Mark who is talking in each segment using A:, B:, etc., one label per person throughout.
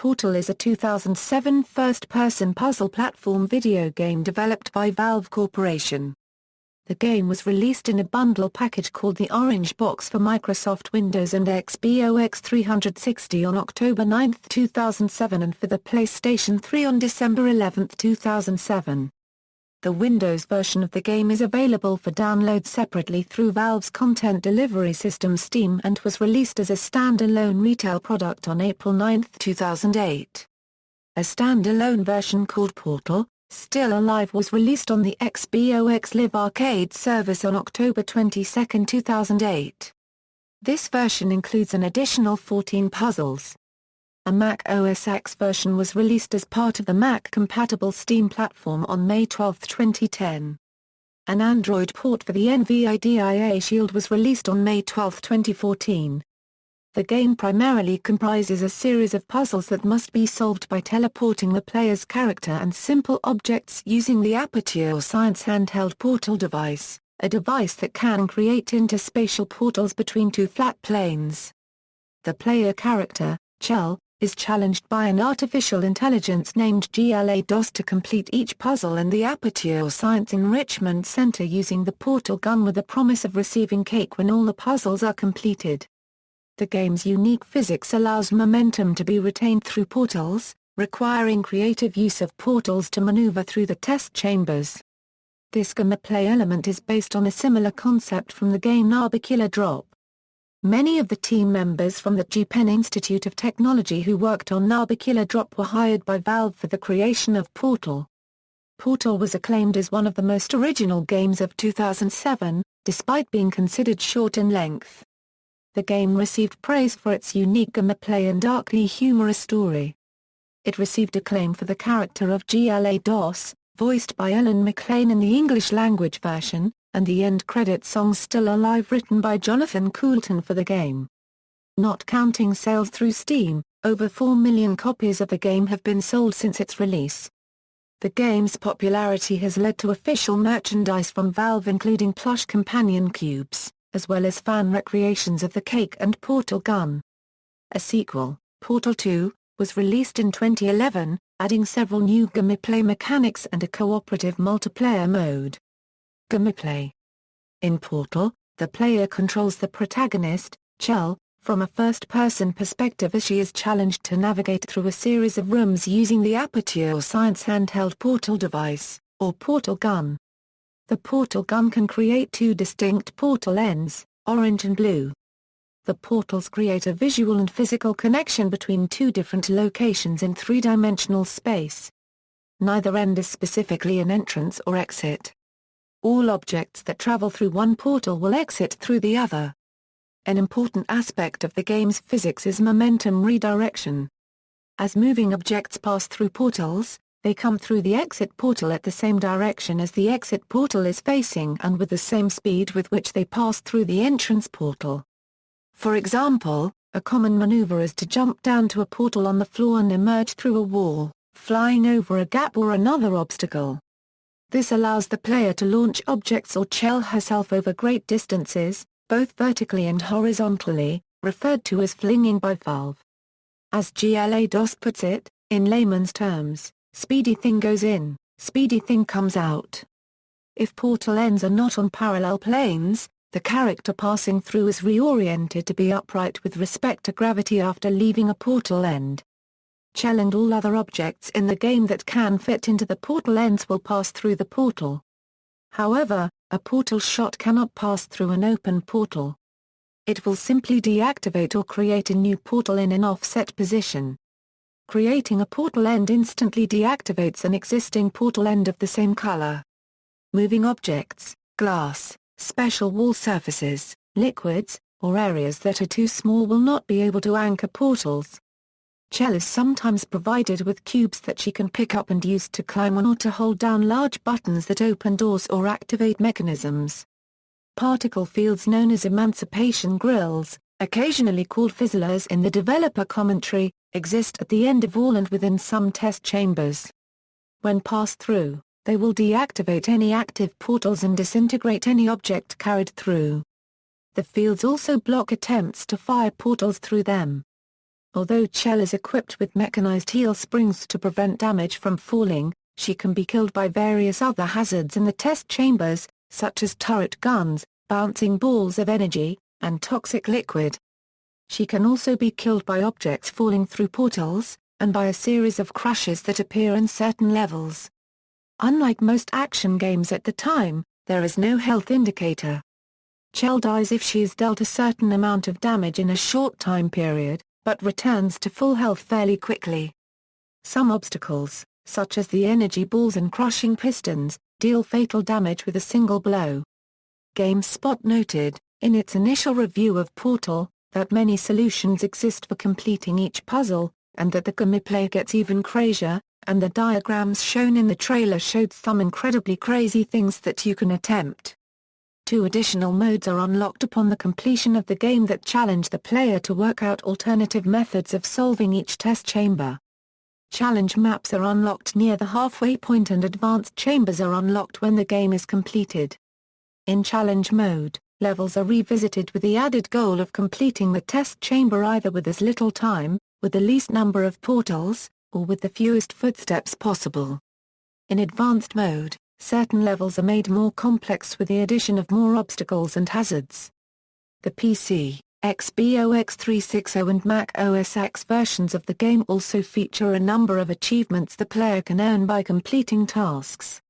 A: Portal is a 2007 first-person puzzle platform video game developed by Valve Corporation. The game was released in a bundle package called the Orange Box for Microsoft Windows and Xbox 360 on October 9, 2007 and for the PlayStation 3 on December 11, 2007. The Windows version of the game is available for download separately through Valve's content delivery system Steam and was released as a standalone retail product on April 9, 2008. A standalone version called Portal, Still Alive was released on the Xbox Live Arcade service on October 22, 2008. This version includes an additional 14 puzzles. A Mac OS X version was released as part of the Mac-compatible Steam platform on May 12, 2010. An Android port for the NVIDIA Shield was released on May 12, 2014. The game primarily comprises a series of puzzles that must be solved by teleporting the player's character and simple objects using the Aperture Science handheld portal device, a device that can create inter-spatial portals between two flat planes. The player character, Chell, is challenged by an artificial intelligence named GLaDOS to complete each puzzle in the Aperture Science Enrichment Center using the portal gun with the promise of receiving cake when all the puzzles are completed. The game's unique physics allows momentum to be retained through portals, requiring creative use of portals to maneuver through the test chambers. This gameplay element is based on a similar concept from the game Narbacular Drop. Many of the team members from the DigiPen Institute of Technology who worked on Narbacular Drop were hired by Valve for the creation of Portal. Portal was acclaimed as one of the most original games of 2007, despite being considered short in length. The game received praise for its unique gameplay and darkly humorous story. It received acclaim for the character of GLaDOS, voiced by Ellen McLean in the English-language version, and the end credit song Still Alive written by Jonathan Coulton for the game. Not counting sales through Steam, over 4 million copies of the game have been sold since its release. The game's popularity has led to official merchandise from Valve including plush companion cubes, as well as fan recreations of the cake and portal gun. A sequel, Portal 2, was released in 2011, adding several new gameplay mechanics and a cooperative multiplayer mode. Gameplay. In Portal, the player controls the protagonist, Chell, from a first-person perspective as she is challenged to navigate through a series of rooms using the Aperture Science handheld portal device, or portal gun. The portal gun can create two distinct portal ends, orange and blue. The portals create a visual and physical connection between two different locations in three-dimensional space. Neither end is specifically an entrance or exit. All objects that travel through one portal will exit through the other. An important aspect of the game's physics is momentum redirection. As moving objects pass through portals, they come through the exit portal at the same direction as the exit portal is facing and with the same speed with which they pass through the entrance portal. For example, a common maneuver is to jump down to a portal on the floor and emerge through a wall, flying over a gap or another obstacle. This allows the player to launch objects or Chell herself over great distances, both vertically and horizontally, referred to as flinging by Valve. As GLaDOS puts it, in layman's terms, speedy thing goes in, speedy thing comes out. If portal ends are not on parallel planes, the character passing through is reoriented to be upright with respect to gravity after leaving a portal end. Chell and all other objects in the game that can fit into the portal ends will pass through the portal. However, a portal shot cannot pass through an open portal. It will simply deactivate or create a new portal in an offset position. Creating a portal end instantly deactivates an existing portal end of the same color. Moving objects, glass, special wall surfaces, liquids, or areas that are too small will not be able to anchor portals. Chell is sometimes provided with cubes that she can pick up and use to climb on or to hold down large buttons that open doors or activate mechanisms. Particle fields known as emancipation grills, occasionally called fizzlers in the developer commentary, exist at the end of all and within some test chambers. When passed through, they will deactivate any active portals and disintegrate any object carried through. The fields also block attempts to fire portals through them. Although Chell is equipped with mechanized heel springs to prevent damage from falling, she can be killed by various other hazards in the test chambers, such as turret guns, bouncing balls of energy, and toxic liquid. She can also be killed by objects falling through portals, and by a series of crashes that appear in certain levels. Unlike most action games at the time, there is no health indicator. Chell dies if she is dealt a certain amount of damage in a short time period, but returns to full health fairly quickly. Some obstacles, such as the energy balls and crushing pistons, deal fatal damage with a single blow. GameSpot noted, in its initial review of Portal, that many solutions exist for completing each puzzle, and that the gameplay gets even crazier, and the diagrams shown in the trailer showed some incredibly crazy things that you can attempt. 2 additional modes are unlocked upon the completion of the game that challenge the player to work out alternative methods of solving each test chamber. Challenge maps are unlocked near the halfway point and advanced chambers are unlocked when the game is completed. In challenge mode, levels are revisited with the added goal of completing the test chamber either with as little time, with the least number of portals, or with the fewest footsteps possible. In advanced mode, certain levels are made more complex with the addition of more obstacles and hazards. The PC, Xbox 360 and Mac OS X versions of the game also feature a number of achievements the player can earn by completing tasks.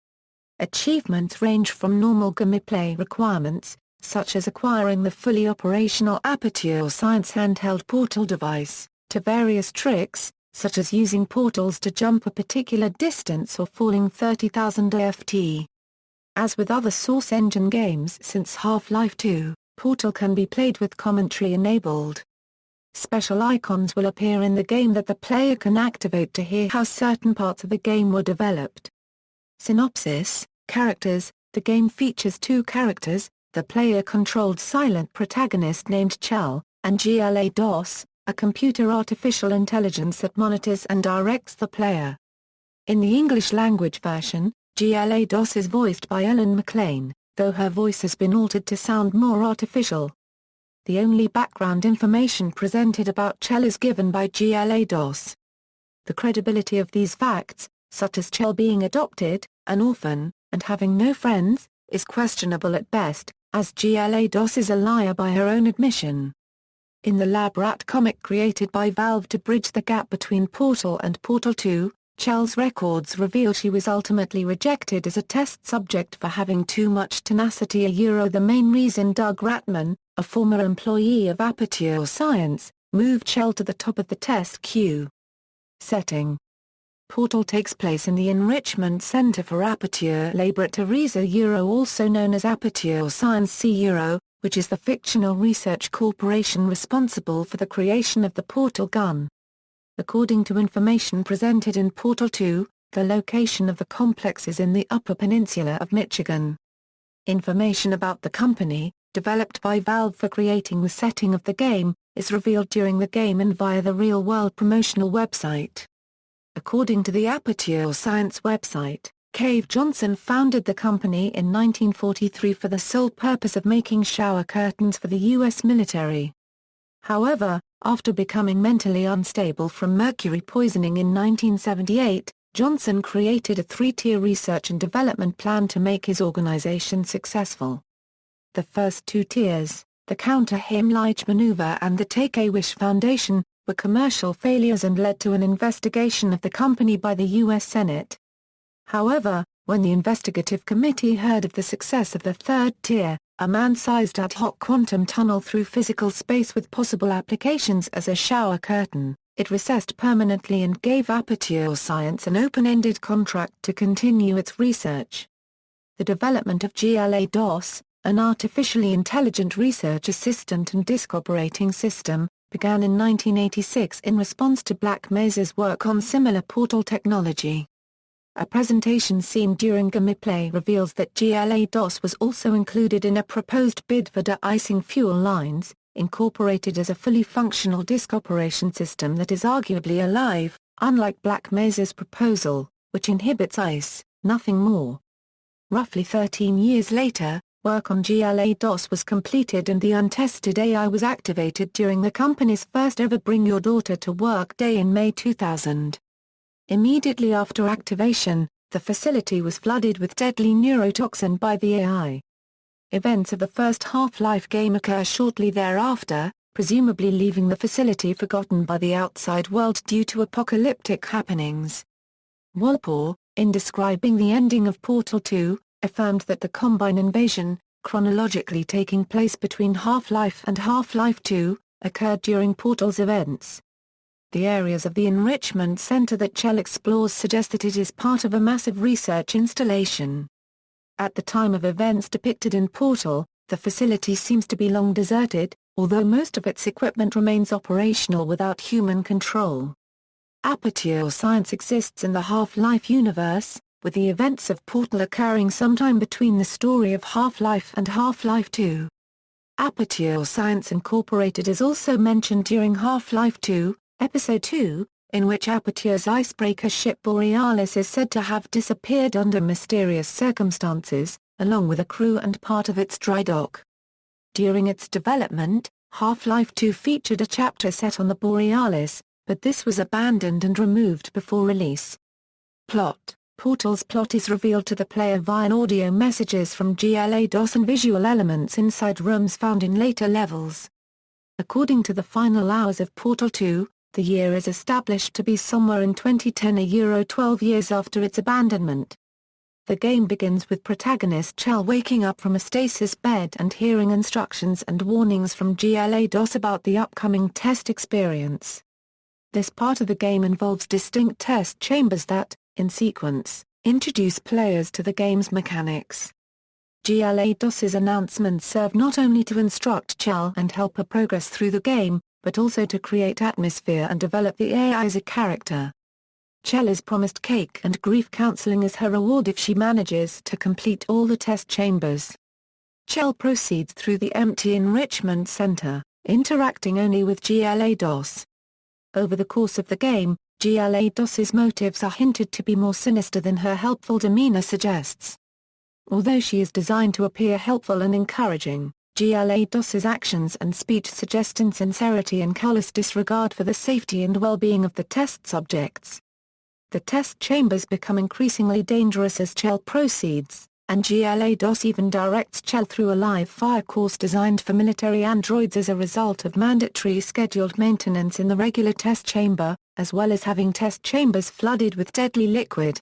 A: Achievements range from normal gameplay requirements, such as acquiring the fully operational Aperture Science handheld portal device, to various tricks, such as using portals to jump a particular distance or falling 30,000 ft. As with other Source Engine games since Half-Life 2, Portal can be played with commentary enabled. Special icons will appear in the game that the player can activate to hear how certain parts of the game were developed. Synopsis Characters. The game features 2 characters, the player-controlled silent protagonist named Chell, and GLaDOS, a computer artificial intelligence that monitors and directs the player. In the English-language version, GLaDOS is voiced by Ellen McLean, though her voice has been altered to sound more artificial. The only background information presented about Chell is given by GLaDOS. The credibility of these facts, such as Chell being adopted, an orphan, and having no friends, is questionable at best, as GLaDOS is a liar by her own admission. In the Lab Rat comic created by Valve to bridge the gap between Portal and Portal 2, Chell's records reveal she was ultimately rejected as a test subject for having too much tenacity. The main reason Doug Ratman, a former employee of Aperture Science, moved Chell to the top of the test queue. Setting. Portal takes place in the Enrichment Center for Aperture Laboratories, also known as Aperture Science, which is the fictional research corporation responsible for the creation of the portal gun. According to information presented in Portal 2, the location of the complex is in the Upper Peninsula of Michigan. Information about the company, developed by Valve for creating the setting of the game, is revealed during the game and via the real-world promotional website. According to the Aperture Science website, Cave Johnson founded the company in 1943 for the sole purpose of making shower curtains for the U.S. military. However, after becoming mentally unstable from mercury poisoning in 1978, Johnson created a 3-tier research and development plan to make his organization successful. The first 2 tiers, the Counter-Heimlich Maneuver and the Take-A-Wish Foundation, were commercial failures and led to an investigation of the company by the U.S. Senate. However, when the investigative committee heard of the success of the 3rd tier, a man-sized ad hoc quantum tunnel through physical space with possible applications as a shower curtain, it recessed permanently and gave Aperture Science an open-ended contract to continue its research. The development of GLaDOS, an artificially intelligent research assistant and disk operating system, began in 1986 in response to Black Mesa's work on similar portal technology. A presentation seen during gameplay reveals that GLaDOS was also included in a proposed bid for de-icing fuel lines, incorporated as a fully functional disk operation system that is arguably alive, unlike Black Mesa's proposal, which inhibits ice, nothing more. Roughly 13 years later, Work on GLaDOS was completed and the untested AI was activated during the company's first ever Bring Your Daughter to Work Day in May 2000. Immediately after activation, the facility was flooded with deadly neurotoxin by the AI. Events of the first Half-Life game occur shortly thereafter, presumably leaving the facility forgotten by the outside world due to apocalyptic happenings. Walpole, in describing the ending of Portal 2, affirmed that the Combine invasion, chronologically taking place between Half-Life and Half-Life 2, occurred during Portal's events. The areas of the Enrichment Center that Chell explores suggest that it is part of a massive research installation. At the time of events depicted in Portal, the facility seems to be long deserted, although most of its equipment remains operational without human control. Aperture Science exists in the Half-Life universe, with the events of Portal occurring sometime between the story of Half-Life and Half-Life 2. Aperture Science Incorporated is also mentioned during Half-Life 2, Episode 2, in which Aperture's icebreaker ship Borealis is said to have disappeared under mysterious circumstances, along with a crew and part of its dry dock. During its development, Half-Life 2 featured a chapter set on the Borealis, but this was abandoned and removed before release. Plot: Portal's plot is revealed to the player via audio messages from GLaDOS and visual elements inside rooms found in later levels. According to the final hours of Portal 2, the year is established to be somewhere in 2010, 12 years after its abandonment. The game begins with protagonist Chell waking up from a stasis bed and hearing instructions and warnings from GLaDOS about the upcoming test experience. This part of the game involves distinct test chambers that, in sequence, introduce players to the game's mechanics. GLaDOS's announcements serve not only to instruct Chell and help her progress through the game, but also to create atmosphere and develop the AI as a character. Chell is promised cake and grief counseling as her reward if she manages to complete all the test chambers. Chell proceeds through the empty Enrichment Center, interacting only with GLaDOS. Over the course of the game, GLaDOS's motives are hinted to be more sinister than her helpful demeanor suggests. Although she is designed to appear helpful and encouraging, GLaDOS's actions and speech suggest insincerity and callous disregard for the safety and well-being of the test subjects. The test chambers become increasingly dangerous as Chell proceeds, and GLaDOS even directs Chell through a live fire course designed for military androids as a result of mandatory scheduled maintenance in the regular test chamber, as well as having test chambers flooded with deadly liquid.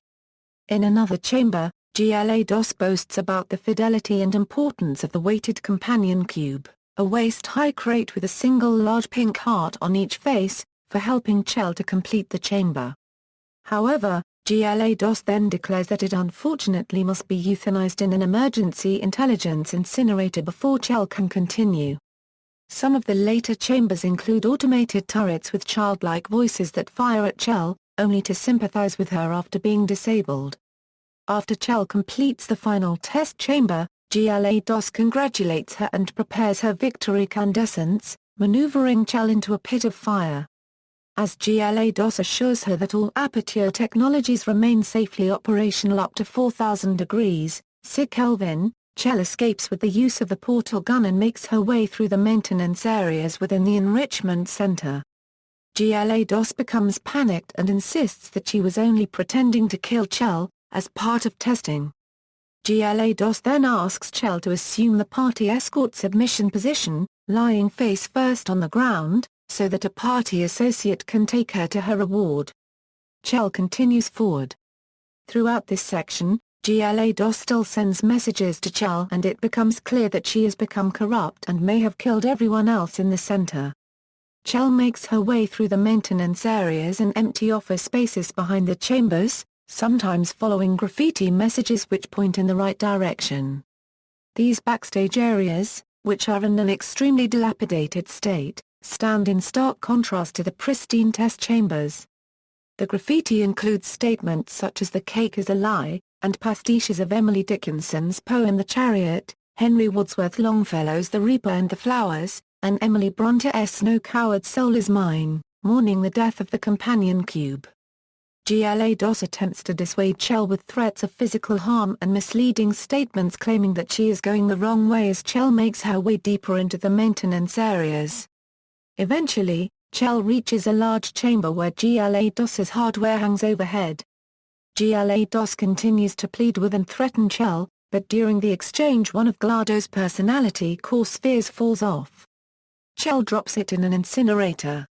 A: In another chamber, GLaDOS boasts about the fidelity and importance of the weighted companion cube, a waist-high crate with a single large pink heart on each face, for helping Chell to complete the chamber. However, GLaDOS then declares that it unfortunately must be euthanized in an emergency intelligence incinerator before Chell can continue. Some of the later chambers include automated turrets with childlike voices that fire at Chell, only to sympathize with her after being disabled. After Chell completes the final test chamber, GLaDOS congratulates her and prepares her victory incandescence, maneuvering Chell into a pit of fire. As GLaDOS assures her that all Aperture technologies remain safely operational up to 4,000 degrees, Kelvin, Chell escapes with the use of the portal gun and makes her way through the maintenance areas within the Enrichment Center. GLaDOS becomes panicked and insists that she was only pretending to kill Chell, as part of testing. GLaDOS then asks Chell to assume the party escort submission position, lying face first on the ground, so that a party associate can take her to her reward. Chell continues forward. Throughout this section, GLaDOS still sends messages to Chell and it becomes clear that she has become corrupt and may have killed everyone else in the center. Chell makes her way through the maintenance areas and empty office spaces behind the chambers, sometimes following graffiti messages which point in the right direction. These backstage areas, which are in an extremely dilapidated state, stand in stark contrast to the pristine test chambers. The graffiti includes statements such as "the cake is a lie," and pastiches of Emily Dickinson's poem The Chariot, Henry Wadsworth Longfellow's The Reaper and the Flowers, and Emily Bronte's No Coward Soul Is Mine, mourning the death of the companion cube. GLaDOS attempts to dissuade Chell with threats of physical harm and misleading statements claiming that she is going the wrong way as Chell makes her way deeper into the maintenance areas. Eventually, Chell reaches a large chamber where GLaDOS's hardware hangs overhead. GLaDOS continues to plead with and threaten Chell, but during the exchange one of GLaDOS' personality core spheres falls off. Chell drops it in an incinerator.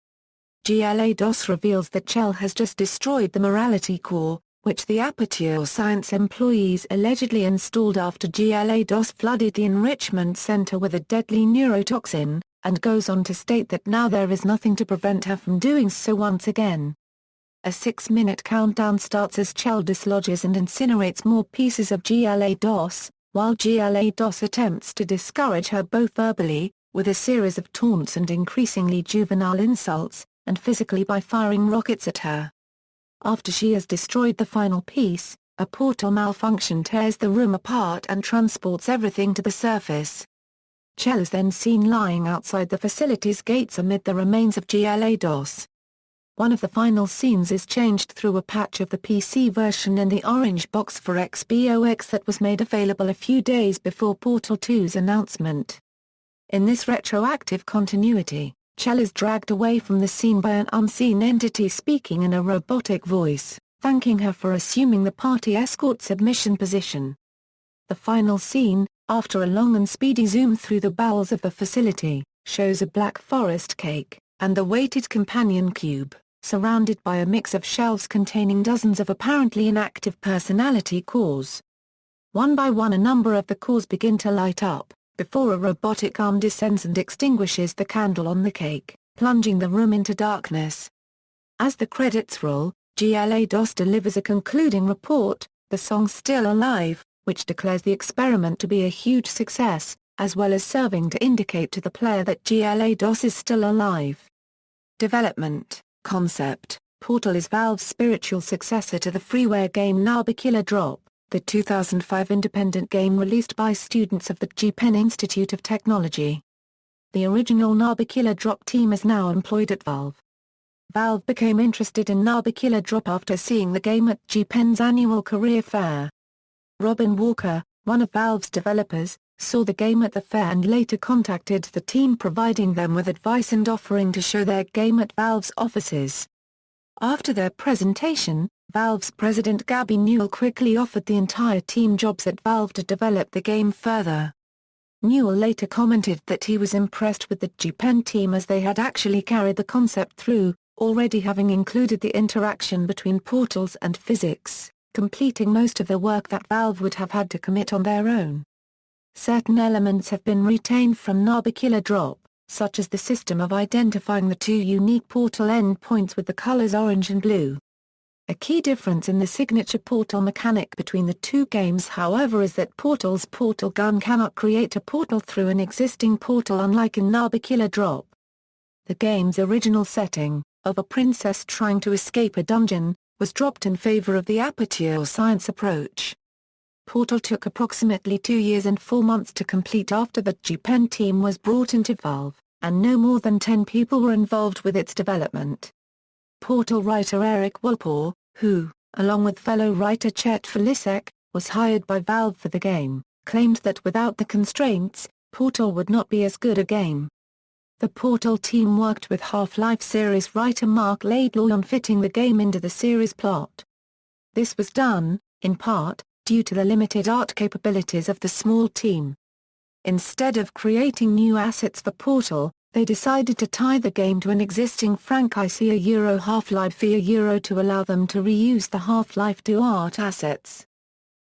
A: GLaDOS reveals that Chell has just destroyed the morality core, which the Aperture Science employees allegedly installed after GLaDOS flooded the Enrichment Center with a deadly neurotoxin, and goes on to state that now there is nothing to prevent her from doing so once again. A 6-minute countdown starts as Chell dislodges and incinerates more pieces of GLaDOS, while GLaDOS attempts to discourage her both verbally, with a series of taunts and increasingly juvenile insults, and physically by firing rockets at her. After she has destroyed the final piece, a portal malfunction tears the room apart and transports everything to the surface. Chell is then seen lying outside the facility's gates amid the remains of GLaDOS. One of the final scenes is changed through a patch of the PC version in the orange box for Xbox that was made available a few days before Portal 2's announcement. In this retroactive continuity, Chell is dragged away from the scene by an unseen entity speaking in a robotic voice, thanking her for assuming the party escort submission position. The final scene, after a long and speedy zoom through the bowels of the facility, shows a black forest cake, and the weighted companion cube, surrounded by a mix of shelves containing dozens of apparently inactive personality cores. One by one a number of the cores begin to light up, before a robotic arm descends and extinguishes the candle on the cake, plunging the room into darkness. As the credits roll, GLaDOS delivers a concluding report, the song Still Alive, which declares the experiment to be a huge success, as well as serving to indicate to the player that GLaDOS is still alive. Development concept: Portal is Valve's spiritual successor to the freeware game Narbacular Drop, the 2005 independent game released by students of the DigiPen Institute of Technology. The original Narbacular Drop team is now employed at Valve. Valve became interested in Narbacular Drop after seeing the game at DigiPen's annual career fair. Robin Walker, one of Valve's developers, saw the game at the fair and later contacted the team providing them with advice and offering to show their game at Valve's offices. After their presentation, Valve's president Gabby Newell quickly offered the entire team jobs at Valve to develop the game further. Newell later commented that he was impressed with the DigiPen team as they had actually carried the concept through, already having included the interaction between portals and physics, completing most of the work that Valve would have had to commit on their own. Certain elements have been retained from Narbacular Drop, such as the system of identifying the two unique portal endpoints with the colors orange and blue. A key difference in the signature portal mechanic between the two games however is that Portal's portal gun cannot create a portal through an existing portal unlike in Narbacular Drop. The game's original setting, of a princess trying to escape a dungeon, was dropped in favor of the Aperture Science approach. Portal took approximately 2 years and 4 months to complete after the DigiPen team was brought into Valve, and no more than 10 people were involved with its development. Portal writer Eric Walpole, who, along with fellow writer Chet Felicek, was hired by Valve for the game, claimed that without the constraints, Portal would not be as good a game. The Portal team worked with Half-Life series writer Mark Laidlaw on fitting the game into the series plot. This was done, in part, due to the limited art capabilities of the small team. Instead of creating new assets for Portal, they decided to tie the game to an existing franchise Half-Life to allow them to reuse the Half-Life 2 art assets.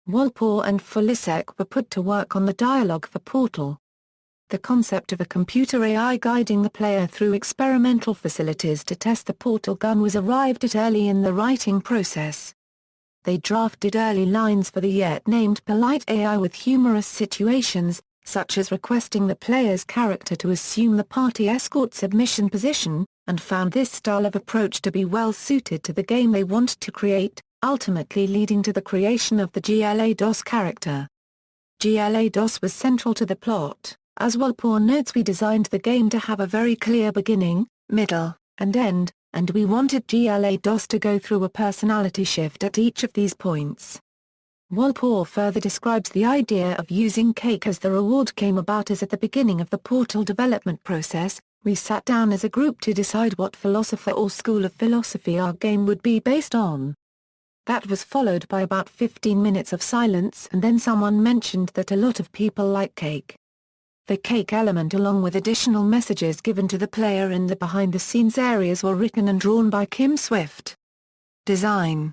A: Walpole and Felicek were put to work on the dialogue for Portal. The concept of a computer AI guiding the player through experimental facilities to test the portal gun was arrived at early in the writing process. They drafted early lines for the yet-named polite AI with humorous situations, such as requesting the player's character to assume the party escort submission position, and found this style of approach to be well suited to the game they wanted to create, ultimately leading to the creation of the GLaDOS character. GLaDOS was central to the plot. As Walpole notes, we designed the game to have a very clear beginning, middle, and end, and we wanted GLaDOS to go through a personality shift at each of these points. Walpole further describes the idea of using cake as the reward came about as at the beginning of the Portal development process, we sat down as a group to decide what philosopher or school of philosophy our game would be based on. That was followed by about 15 minutes of silence, and then someone mentioned that a lot of people like cake. The cake element along with additional messages given to the player in the behind-the-scenes areas were written and drawn by Kim Swift. Design.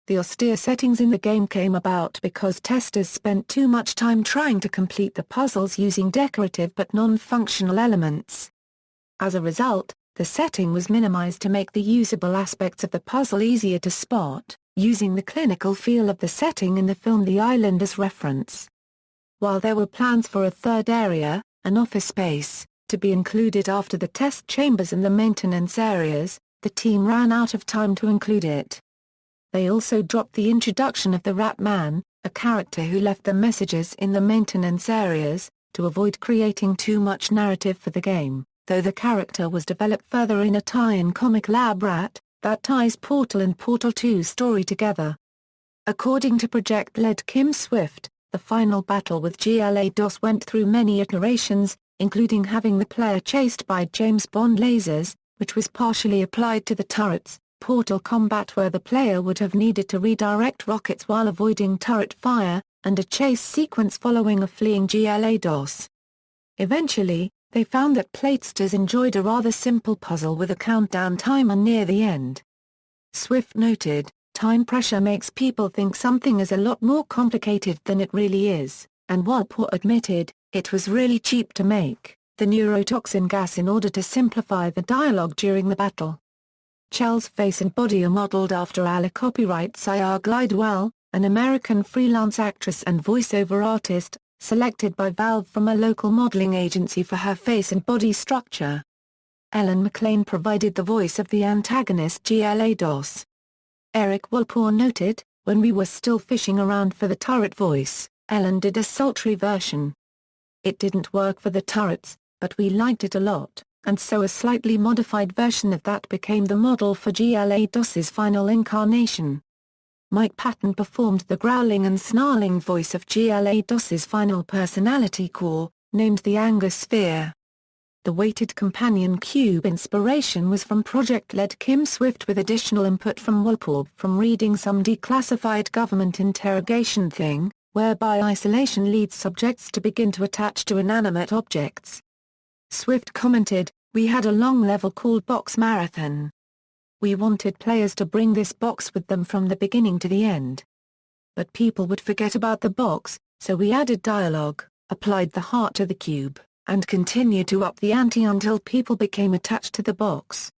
A: The austere settings in the game came about because testers spent too much time trying to complete the puzzles using decorative but non-functional elements. As a result, the setting was minimized to make the usable aspects of the puzzle easier to spot, using the clinical feel of the setting in the film The Island as reference. While there were plans for a third area, an office space, to be included after the test chambers and the maintenance areas, the team ran out of time to include it. They also dropped the introduction of the Rat Man, a character who left the messages in the maintenance areas, to avoid creating too much narrative for the game, though the character was developed further in a tie-in comic Lab Rat, that ties Portal and Portal 2 story together. According to project lead Kim Swift, the final battle with GLaDOS went through many iterations, including having the player chased by James Bond lasers, which was partially applied to the turrets, Portal combat where the player would have needed to redirect rockets while avoiding turret fire, and a chase sequence following a fleeing GLaDOS. Eventually, they found that playtesters enjoyed a rather simple puzzle with a countdown timer near the end. Swift noted, time pressure makes people think something is a lot more complicated than it really is, and Walpole admitted, it was really cheap to make the neurotoxin gas in order to simplify the dialogue during the battle. Chell's face and body are modeled after Ali copyrights GLaDOS, an American freelance actress and voiceover artist, selected by Valve from a local modeling agency for her face and body structure. Ellen McLean provided the voice of the antagonist GLaDOS. Eric Walpole noted, when we were still fishing around for the turret voice, Ellen did a sultry version. It didn't work for the turrets, but we liked it a lot, and so a slightly modified version of that became the model for GLaDOS's final incarnation. Mike Patton performed the growling and snarling voice of GLaDOS's final personality core, named the Anger Sphere. The weighted companion cube inspiration was from project-led Kim Swift with additional input from Walpole from reading some declassified government interrogation thing, whereby isolation leads subjects to begin to attach to inanimate objects. Swift commented, "We had a long level called Box Marathon. We wanted players to bring this box with them from the beginning to the end. But people would forget about the box, so we added dialogue, applied the heart to the cube, and continued to up the ante until people became attached to the box.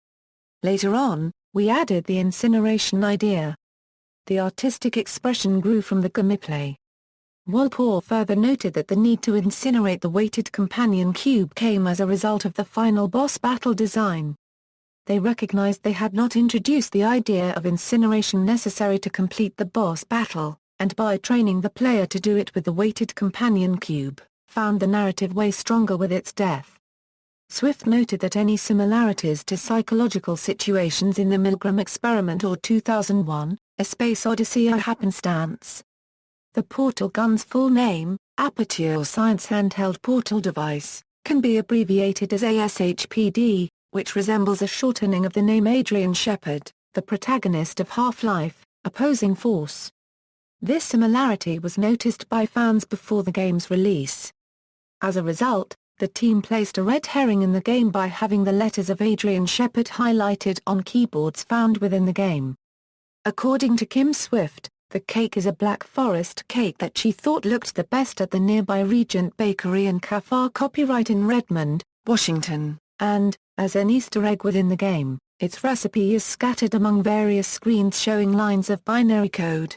A: Later on, we added the incineration idea. The artistic expression grew from the gameplay." Walpole further noted that the need to incinerate the weighted companion cube came as a result of the final boss battle design. They recognized they had not introduced the idea of incineration necessary to complete the boss battle, and by training the player to do it with the weighted companion cube, found the narrative way stronger with its death. Swift noted that any similarities to psychological situations in the Milgram experiment or 2001, A Space Odyssey are happenstance. The Portal gun's full name, Aperture Science Handheld Portal Device, can be abbreviated as ASHPD, which resembles a shortening of the name Adrian Shepard, the protagonist of Half-Life: Opposing Force. This similarity was noticed by fans before the game's release. As a result, the team placed a red herring in the game by having the letters of Adrian Shepard highlighted on keyboards found within the game. According to Kim Swift, the cake is a Black Forest cake that she thought looked the best at the nearby Regent Bakery and Cafe copyright in Redmond, Washington, and, as an Easter egg within the game, its recipe is scattered among various screens showing lines of binary code.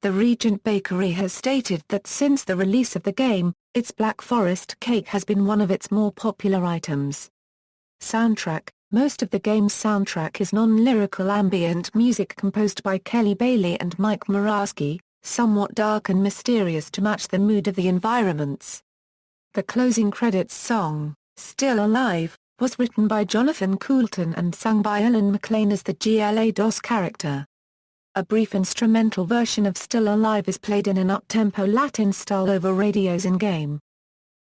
A: The Regent Bakery has stated that since the release of the game, its Black Forest cake has been one of its more popular items. Soundtrack: most of the game's soundtrack is non-lyrical ambient music composed by Kelly Bailey and Mike Morawski, somewhat dark and mysterious to match the mood of the environments. The closing credits song, Still Alive, was written by Jonathan Coulton and sung by Ellen McLean as the GLaDOS character. A brief instrumental version of Still Alive is played in an up-tempo Latin style over radios in-game.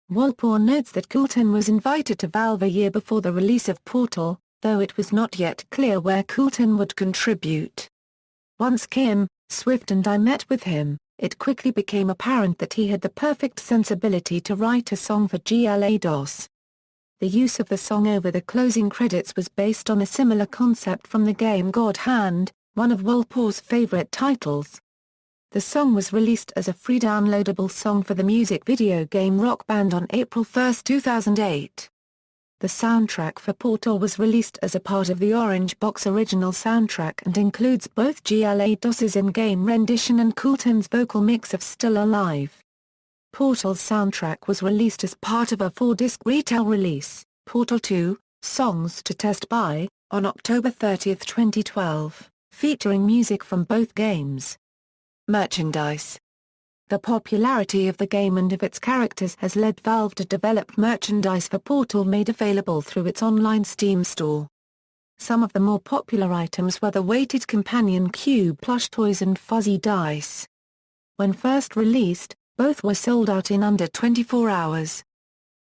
A: Walpole notes that Coulton was invited to Valve a year before the release of Portal, though it was not yet clear where Coulton would contribute. Once Kim, Swift and I met with him, it quickly became apparent that he had the perfect sensibility to write a song for GLaDOS. The use of the song over the closing credits was based on a similar concept from the game God Hand, one of Walpole's favorite titles. The song was released as a free downloadable song for the music video game Rock Band on April 1, 2008. The soundtrack for Portal was released as a part of the Orange Box original soundtrack and includes both GLaDOS's in-game rendition and Coulton's vocal mix of Still Alive. Portal's soundtrack was released as part of a 4-disc retail release, Portal 2, Songs to Test By, on October 30, 2012, featuring music from both games. Merchandise. The popularity of the game and of its characters has led Valve to develop merchandise for Portal made available through its online Steam store. Some of the more popular items were the weighted companion cube plush toys and fuzzy dice. When first released, both were sold out in under 24 hours.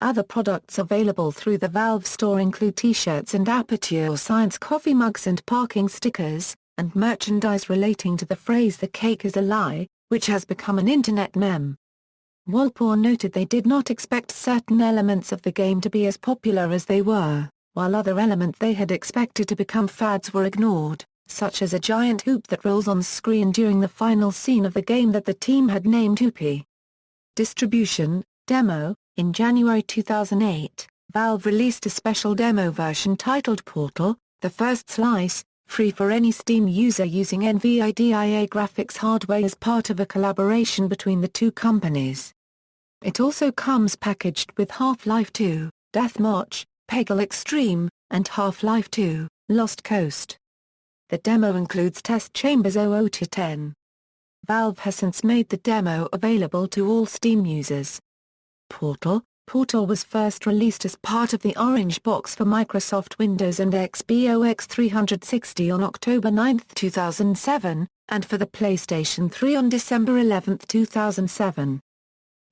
A: Other products available through the Valve store include t-shirts and Aperture Science coffee mugs and parking stickers, and merchandise relating to the phrase "the cake is a lie," which has become an internet meme. Walpole noted they did not expect certain elements of the game to be as popular as they were, while other elements they had expected to become fads were ignored, such as a giant hoop that rolls on screen during the final scene of the game that the team had named Hoopy. Distribution, demo. In January 2008, Valve released a special demo version titled Portal, the first slice, free for any Steam user using NVIDIA graphics hardware as part of a collaboration between the two companies. It also comes packaged with Half-Life 2, Deathmatch, Peggle Extreme, and Half-Life 2, Lost Coast. The demo includes test chambers 00-10. Valve has since made the demo available to all Steam users. Portal was first released as part of the Orange Box for Microsoft Windows and Xbox 360 on October 9, 2007, and for the PlayStation 3 on December 11, 2007.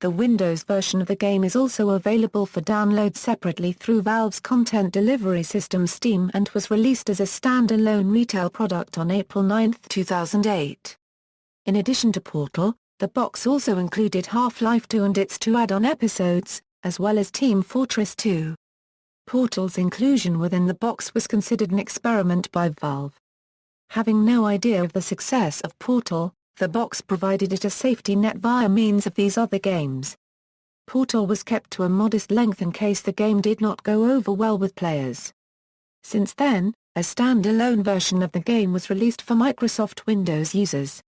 A: The Windows version of the game is also available for download separately through Valve's content delivery system Steam and was released as a standalone retail product on April 9, 2008. In addition to Portal, the box also included Half-Life 2 and its 2 add-on episodes, as well as Team Fortress 2. Portal's inclusion within the box was considered an experiment by Valve. Having no idea of the success of Portal, the box provided it a safety net via means of these other games. Portal was kept to a modest length in case the game did not go over well with players. Since then, a standalone version of the game was released for Microsoft Windows users.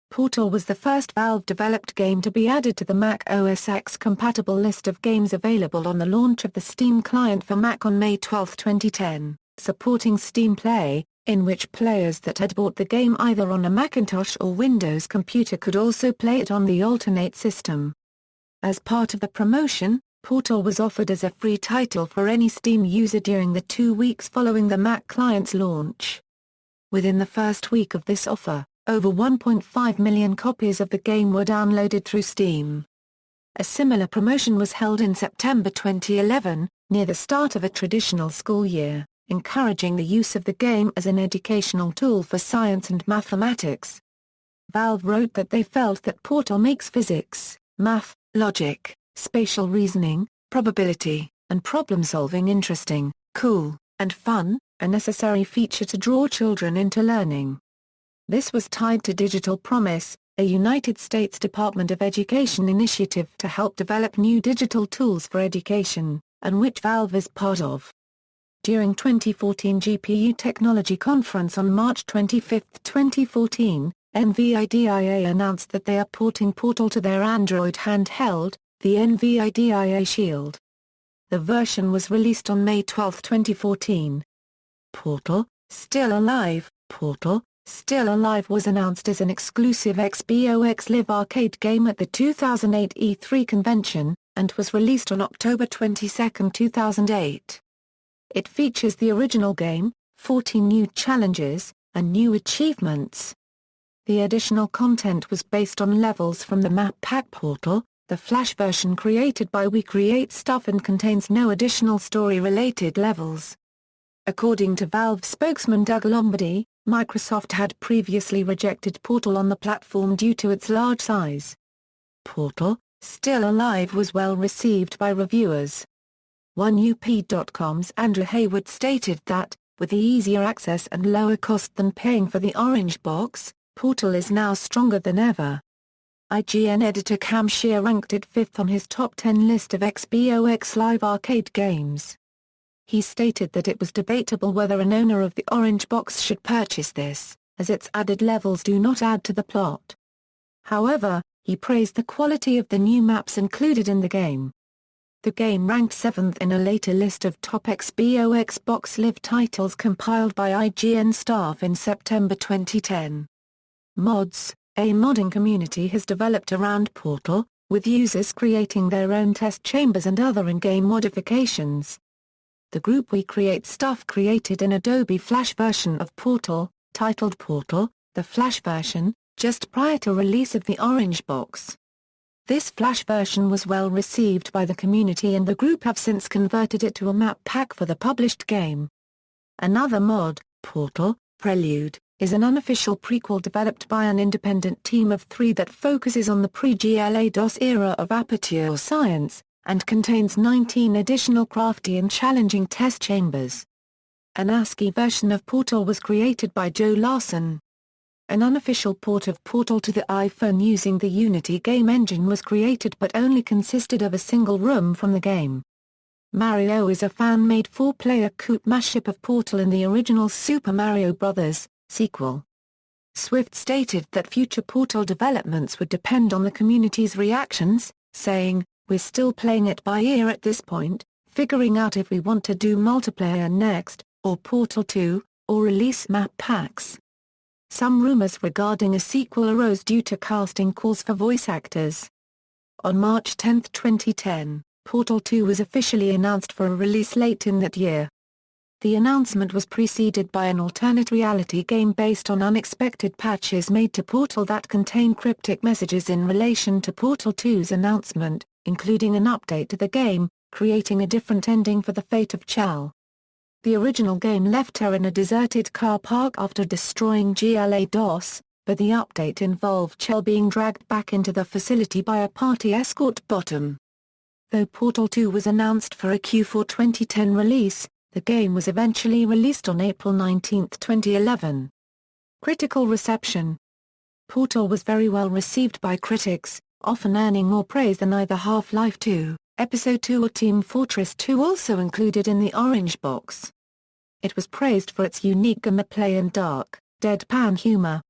A: Portal was the first Valve-developed game to be added to the Mac OS X-compatible list of games available on the launch of the Steam client for Mac on May 12, 2010, supporting Steam Play, in which players that had bought the game either on a Macintosh or Windows computer could also play it on the alternate system. As part of the promotion, Portal was offered as a free title for any Steam user during the 2 weeks following the Mac client's launch. Within the first week of this offer, over 1.5 million copies of the game were downloaded through Steam. A similar promotion was held in September 2011, near the start of a traditional school year, encouraging the use of the game as an educational tool for science and mathematics. Valve wrote that they felt that Portal makes physics, math, logic, spatial reasoning, probability, and problem-solving interesting, cool, and fun, a necessary feature to draw children into learning. This was tied to Digital Promise, a United States Department of Education initiative to help develop new digital tools for education, and which Valve is part of. During 2014 GPU Technology Conference on March 25, 2014, NVIDIA announced that they are porting Portal to their Android handheld, the NVIDIA Shield. The version was released on May 12, 2014. Portal, Still Alive. Portal, Still Alive was announced as an exclusive Xbox Live arcade game at the 2008 E3 convention, and was released on October 22, 2008. It features the original game, 14 new challenges, and new achievements. The additional content was based on levels from the map pack Portal, the Flash version created by We Create Stuff, and contains no additional story-related levels. According to Valve spokesman Doug Lombardi, Microsoft had previously rejected Portal on the platform due to its large size. Portal, Still Alive was well received by reviewers. OneUP.com's Andrew Hayward stated that, with the easier access and lower cost than paying for the orange box, Portal is now stronger than ever. IGN editor Cam Shear ranked it 5th on his top 10 list of Xbox Live Arcade games. He stated that it was debatable whether an owner of the orange box should purchase this, as its added levels do not add to the plot. However, he praised the quality of the new maps included in the game. The game ranked 7th in a later list of top Xbox Live titles compiled by IGN staff in September 2010. Mods. A modding community has developed around Portal, with users creating their own test chambers and other in-game modifications. The group We Create Stuff created an Adobe Flash version of Portal, titled Portal, the Flash version, just prior to release of the orange box. This Flash version was well received by the community, and the group have since converted it to a map pack for the published game. Another mod, Portal, Prelude, is an unofficial prequel developed by an independent team of 3 that focuses on the pre-GLaDOS era of Aperture Science, and contains 19 additional crafty and challenging test chambers. An ASCII version of Portal was created by Joe Larson. An unofficial port of Portal to the iPhone using the Unity game engine was created but only consisted of a single room from the game. Mario is a fan-made 4-player coupe mashup of Portal and the original Super Mario Bros. Sequel. Swift stated that future Portal developments would depend on the community's reactions, saying, "We're still playing it by ear at this point, figuring out if we want to do multiplayer next, or Portal 2, or release map packs." Some rumors regarding a sequel arose due to casting calls for voice actors. On March 10, 2010, Portal 2 was officially announced for a release late in that year. The announcement was preceded by an alternate reality game based on unexpected patches made to Portal that contain cryptic messages in relation to Portal 2's announcement, including an update to the game, creating a different ending for the fate of Chell. The original game left her in a deserted car park after destroying GLaDOS, but the update involved Chell being dragged back into the facility by a party escort bottom. Though Portal 2 was announced for a Q4 2010 release, the game was eventually released on April 19, 2011. Critical reception. Portal was very well received by critics, often earning more praise than either Half-Life 2, Episode 2 or Team Fortress 2, also included in the orange box. It was praised for its unique gameplay and dark, deadpan humor.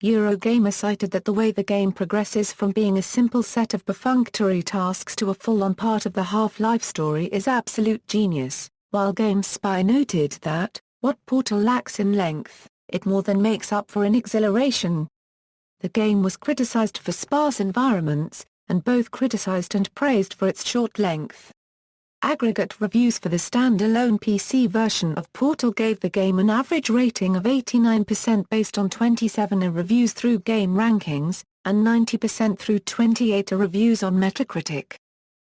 A: Eurogamer cited that the way the game progresses from being a simple set of perfunctory tasks to a full-on part of the Half-Life story is absolute genius, while GameSpy noted that, what Portal lacks in length, it more than makes up for in exhilaration. The game was criticized for sparse environments, and both criticized and praised for its short length. Aggregate reviews for the standalone PC version of Portal gave the game an average rating of 89% based on 27 reviews through Game Rankings, and 90% through 28 reviews on Metacritic.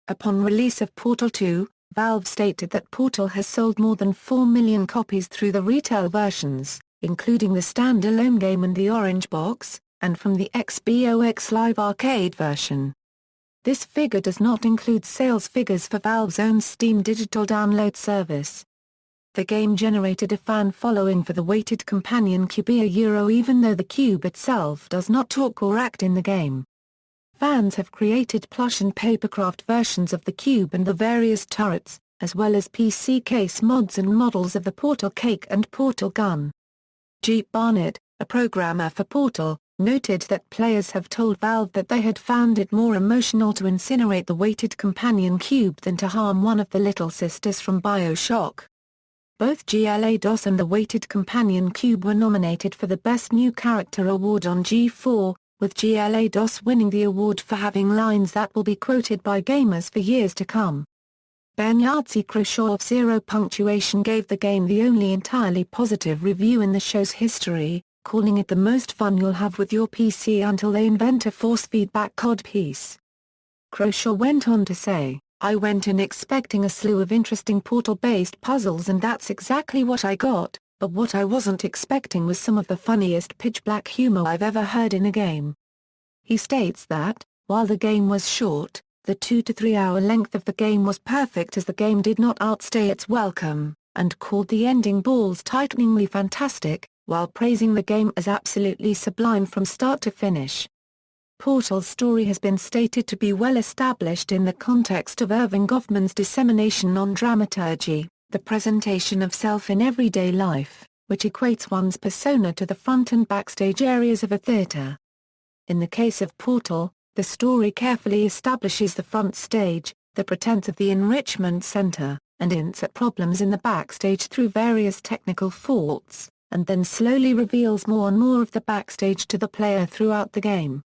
A: Upon release of Portal 2, Valve stated that Portal has sold more than 4 million copies through the retail versions, including the standalone game and the orange box, and from the Xbox Live Arcade version. This figure does not include sales figures for Valve's own Steam digital download service. The game generated a fan following for the weighted companion cube even though the cube itself does not talk or act in the game. Fans have created plush and papercraft versions of the cube and the various turrets, as well as PC case mods and models of the Portal Cake and Portal Gun. Jeep Barnett, a programmer for Portal, noted that players have told Valve that they had found it more emotional to incinerate the weighted companion cube than to harm one of the little sisters from BioShock. Both GLaDOS and the weighted companion cube were nominated for the Best New Character award on G4, with GLaDOS winning the award for having lines that will be quoted by gamers for years to come. Bernardsy Croshaw of Zero Punctuation gave the game the only entirely positive review in the show's history, calling it the most fun you'll have with your PC until they invent a force feedback codpiece. Croshaw went on to say, "I went in expecting a slew of interesting Portal-based puzzles and that's exactly what I got, but what I wasn't expecting was some of the funniest pitch-black humor I've ever heard in a game." He states that, while the game was short, the 2 to 3 hour length of the game was perfect as the game did not outstay its welcome, and called the ending balls-tighteningly fantastic, while praising the game as absolutely sublime from start to finish. Portal's story has been stated to be well established in the context of Irving Goffman's dissemination on dramaturgy, the presentation of self in everyday life, which equates one's persona to the front and backstage areas of a theater. In the case of Portal, the story carefully establishes the front stage, the pretense of the Enrichment Center, and hints at problems in the backstage through various technical faults, and then slowly reveals more and more of the backstage to the player throughout the game.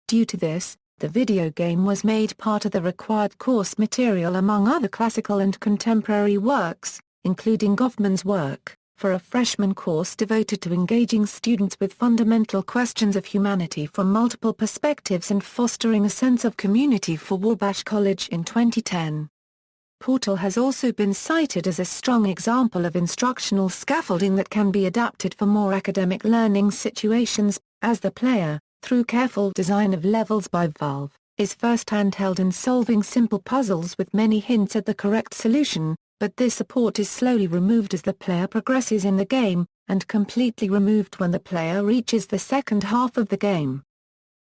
A: Due to this, the video game was made part of the required course material among other classical and contemporary works, including Goffman's work, for a freshman course devoted to engaging students with fundamental questions of humanity from multiple perspectives and fostering a sense of community for Wabash College in 2010. Portal has also been cited as a strong example of instructional scaffolding that can be adapted for more academic learning situations, as the player, through careful design of levels by Valve, is first handheld in solving simple puzzles with many hints at the correct solution, but this support is slowly removed as the player progresses in the game, and completely removed when the player reaches the second half of the game.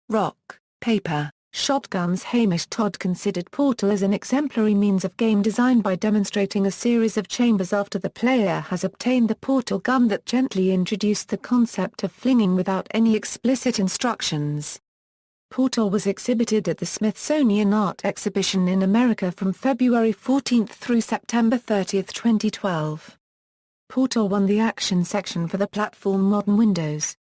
A: Rock, Paper, Shotgun's Hamish Todd considered Portal as an exemplary means of game design by demonstrating a series of chambers after the player has obtained the portal gun that gently introduced the concept of flinging without any explicit instructions. Portal was exhibited at the Smithsonian Art Exhibition in America from February 14 through September 30, 2012. Portal won the Action section for the platform Modern Windows.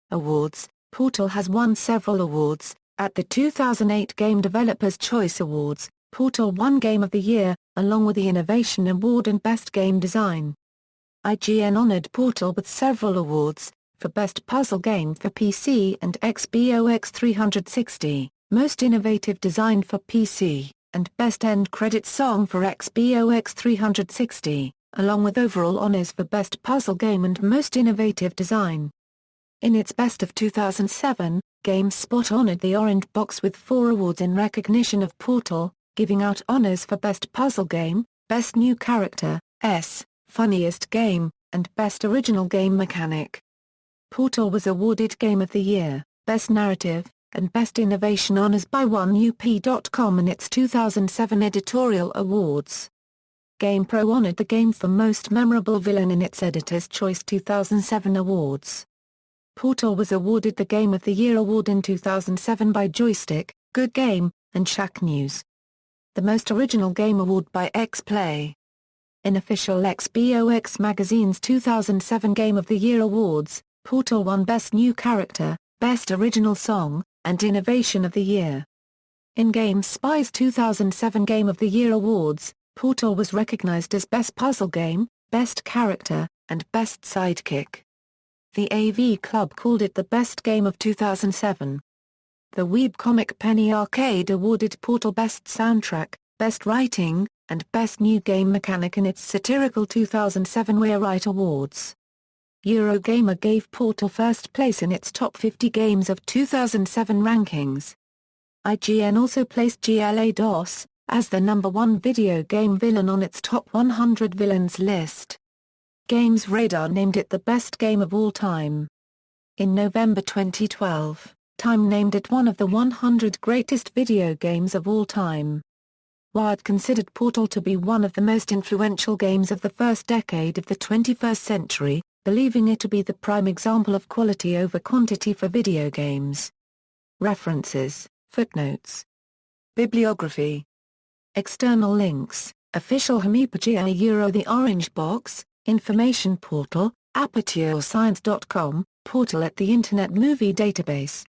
A: Awards. Portal has won several awards. At the 2008 Game Developers' Choice Awards, Portal won Game of the Year, along with the Innovation Award and Best Game Design. IGN honored Portal with several awards, for Best Puzzle Game for PC and Xbox 360, Most Innovative Design for PC, and Best End Credit Song for Xbox 360, along with overall honors for Best Puzzle Game and Most Innovative Design. In its Best of 2007, GameSpot honored the Orange Box with 4 awards in recognition of Portal, giving out honors for Best Puzzle Game, Best New Character, Funniest Game, and Best Original Game Mechanic. Portal was awarded Game of the Year, Best Narrative, and Best Innovation honors by OneUp.com in its 2007 editorial awards. GamePro honored the game for Most Memorable Villain in its Editor's Choice 2007 awards. Portal was awarded the Game of the Year award in 2007 by Joystick, Good Game, and Shacknews. The Most Original Game award by X-Play. In official Xbox Magazine's 2007 Game of the Year awards, Portal won Best New Character, Best Original Song, and Innovation of the Year. In GameSpy's 2007 Game of the Year awards, Portal was recognized as Best Puzzle Game, Best Character, and Best Sidekick. The AV Club called it the best game of 2007. The Webcomic Penny Arcade awarded Portal Best Soundtrack, Best Writing, and Best New Game Mechanic in its satirical 2007 Write Awards. Eurogamer gave Portal first place in its top 50 games of 2007 rankings. IGN also placed GLaDOS as the #1 video game villain on its top 100 villains list. Games Radar named it the best game of all time. In November 2012, Time named it one of the 100 greatest video games of all time. Wired considered Portal to be one of the most influential games of the first decade of the 21st century, believing it to be the prime example of quality over quantity for video games. References, footnotes. Bibliography. External links, official Aperture The Orange Box, Information Portal, ApertureScience.com, Portal at the Internet Movie Database.